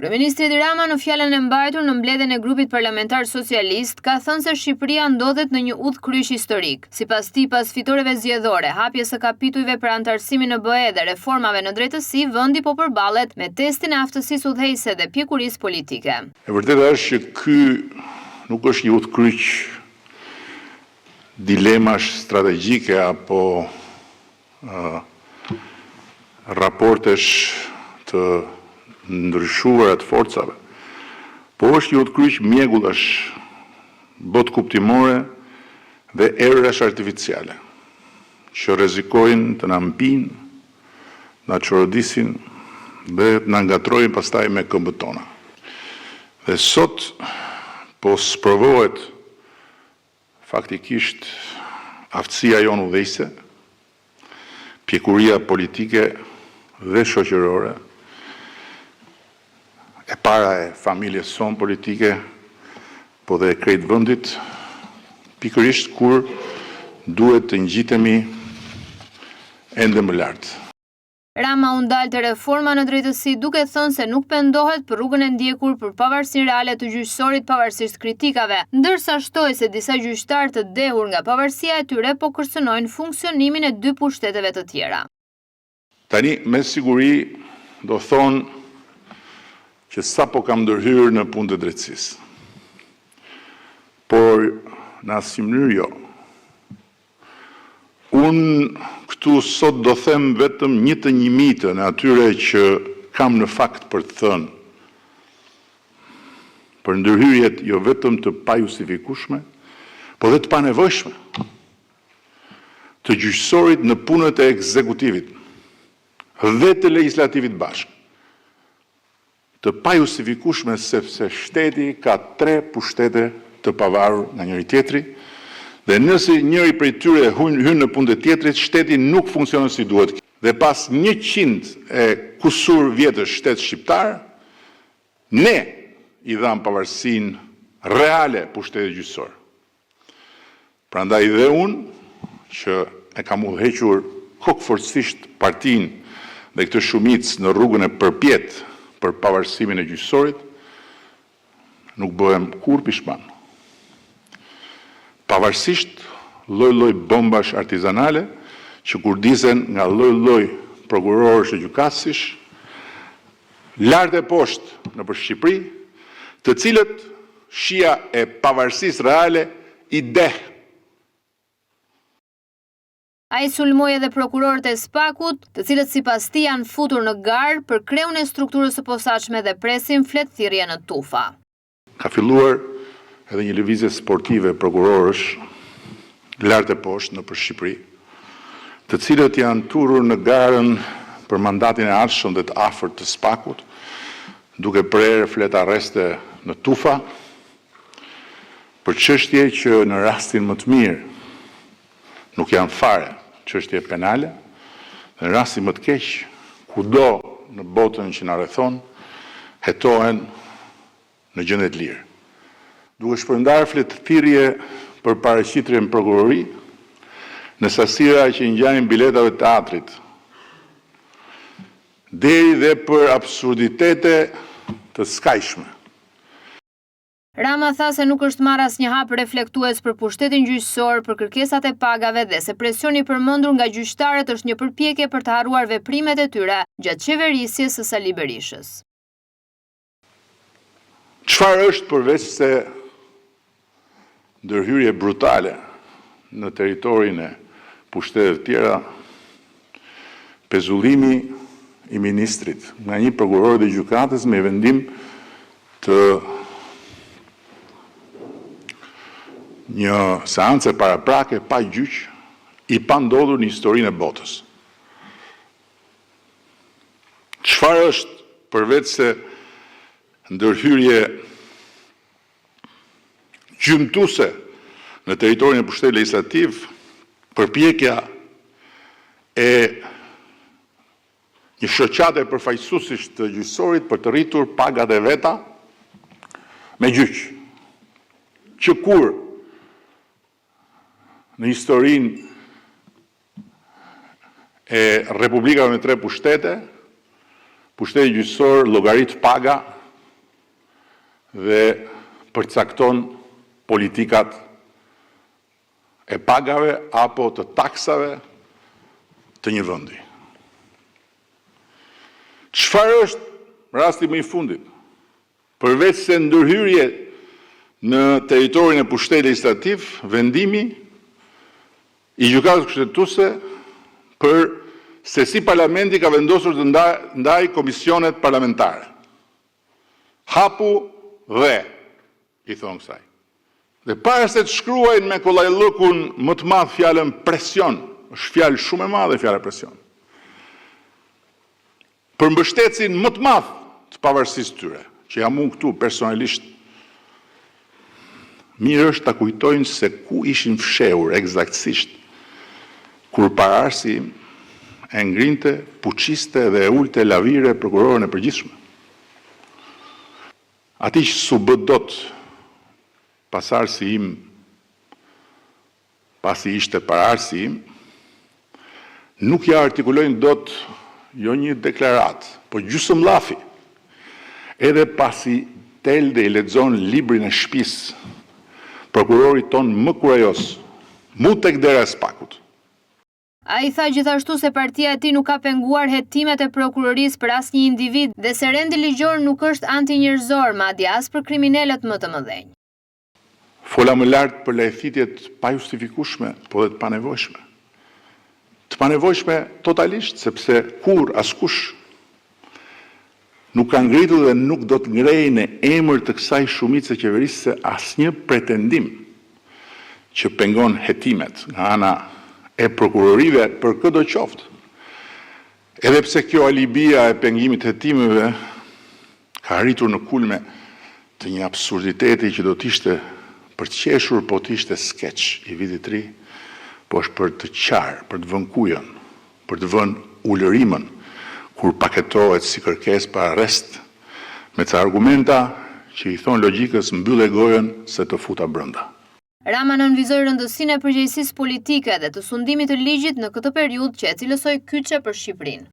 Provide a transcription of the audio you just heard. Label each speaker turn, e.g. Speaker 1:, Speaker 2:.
Speaker 1: Kryeministri Edi Rama në fjalën e mbajtur në mbledhjen e grupit parlamentar socialist ka thënë se Shqipëria ndodhet në një udhkryq historik. Sipas tij, pas fitoreve zgjedhore, hapjes së kapitujve për anëtarësimin në BE dhe reformave në drejtësi, vendi po përballet me testin e aftësisë udhëheqëse dhe pjekurisë politike.
Speaker 2: E vërtetë është që ky nuk është një udhkryq dilemash strategjike apo raportesh të ndryshuara të forcave, po është një udhkryq mjegullash, botë kuptimore dhe erërash artificiale, që rrezikojnë të na mpinë, na çorodisin dhe të na ngatrojnë pastaj me këmbët tona. Dhe sot po sprovohet faktikisht aftësia jonë udhëheqëse, pjekuria politike dhe shoqërore, e para e familjes son politike, po dhe e krejt vendit, pikërisht kur duhet të ngjitemi ende më lart.
Speaker 1: Rama u ndal te reforma në drejtësi duke thënë se nuk pendohet për rrugën e ndjekur për pavarësinë reale të gjyqësorit pavarësisht kritikave, ndërsa shtoi se disa gjyqtar të dehur nga pavarësia e tyre po kërcënojnë funksionimin e 2 pushteteve të tjera.
Speaker 2: Tani me siguri do thonë që sa po kam ndërhyrë në punë të drejtësisë. Por në asnjë mënyrë jo. Unë këtu sot do them vetëm 1/1000 në atyre që kam në fakt për të thënë. Për ndërhyrjet jo vetëm të pajustifikueshme, po dhe të panevojshme të gjyqësorit në punët e ekzekutivit dhe të legjislativit bashkë. Të pajustifikueshme sepse shteti ka 3 pushtete të pavarur nga njëri tjetri, dhe nëse njëri prej tyre hyn në punë të tjetrit, shteti nuk funksionon si duhet. Dhe pas 100 e kusur vjetësh shtet shqiptar, ne i dham pavarësinë reale pushtetit gjyqësor. Prandaj dhe unë, që e kam udhëhequr kokëforcisht partinë dhe këtë shumicë në rrugën e përpjet për pavarësimin e gjyqësorit, nuk bëhem kur pishman. Pavarësisht lloj-lloj bombash artizanale që kurdisen nga lloj-lloj prokurorësh e gjykatësish, lart e poshtë nëpër Shqipëri, të cilët shija e pavarësisë reale i deh.
Speaker 1: Ai sulmoi edhe prokurorët e SPAK-ut, të cilët sipas tij janë futur në garë për kreun e strukturës së posaçme dhe presin fletëthirrje në tufa.
Speaker 2: Ka filluar edhe një lëvizje sportive prokurorësh lart e poshtë nëpër Shqipëri, të cilët janë turur në garën për mandatin e ardhshëm dhe të afërt të SPAK-ut, duke prerë flet arreste në tufa, për çështje që në rastin më të mirë nuk janë fare çështje penale, dhe në rastin më të keq, kudo në botën që na rrethon, hetohen në gjendje të lirë. Duke shpërndarë fletëthirrje për paraqitje në prokurori, në sasira që ngjajnë biletave të teatrit, deri dhe për absurditete të skajshme.
Speaker 1: Rama tha se nuk është marrë asnjë hap reflektues për pushtetin gjyqësor, për kërkesat e pagave dhe se presioni i përmendur nga gjyqtarët është një përpjekje për të harruar veprimet e tyre gjatë qeverisjes së Sali Berishës.
Speaker 2: Çfarë është përveç se ndërhyrje brutale në territorin e pushteteve të tjera, pezullimi i ministrit nga një prokuror dhe gjykatës me vendim të një seance paraprake pa gjyq i pandodhur në historinë e botës. Çfarë është përveç se ndërhyrje gjymtuese në territorin e pushtetit legjislativ, përpjekja e një shoqate përfaqësuesish të gjyqësorit për të rritur pagat e veta me gjyq, që kur në historinë e Republikave me 3 pushtete, pushteti gjyqësor llogarit paga dhe përcakton politikat e pagave apo të taksave të një vendi. Çfarë është rasti më i fundit? Përveç se ndërhyrje në territorin e pushtetit legislativ, vendimi i gjykatës kushtetuese për se si parlamenti ka vendosur të ndaj komisionet parlamentare. Hapu dhe, i thonë kësaj. Dhe para se të shkruajnë me kollajllëkun më të madh fjalën presion, është fjalë shumë e madhe fjala presion. Për mbështetësin më të madh të pavarësisë tyre, që jam unë këtu personalisht, mirë është ta kujtojnë se ku ishin fshehur eksaktësisht kur pararsi e ngrinte, puqiste dhe e ulte lavire prokurorën e përgjithshme. Ati që s'u bë dot pasarsi im, pasi ishte pararsi im, nuk ja artikulojnë dot jo një deklarat, po gjysmëllafi. Edhe pasi telde i lexon librin e shtëpisë, prokurori ton më kurajos, mu tek dera e spakut.
Speaker 1: Ai tha gjithashtu se partia e tij nuk ka penguar hetimet e prokurorisë për asnjë individ dhe se rendi ligjor nuk është antinjerëzor, madje as për kriminalët më të mëdhenj.
Speaker 2: Fola më lart për lajthitjet pa justifikueshme, po dhe të panevojshme. Të panevojshme totalisht, sepse kur askush nuk ka ngritur dhe nuk do të ngrejë në emër të kësaj shumice qeverisë asnjë pretendim që pengon hetimet nga ana e prokurorive për këdo qoftë. Edhe pse kjo alibia e pengimit hetimeve ka arritur në kulme të një absurditeti që do t'ishte për të qeshur, po t'ishte skeç i vitit 3, po është për të qarë, për të vënë kujën, për të vënë ulërimën, kur paketohet si kërkesë për arrest, me të argumenta që i thonë logjikës mbyllë gojën se të futa brenda.
Speaker 1: Rama nënvizoi rëndësinë e përgjegjësisë politike dhe të sundimit të ligjit në këtë periudhë që e cilësoi kyçe për Shqipërinë.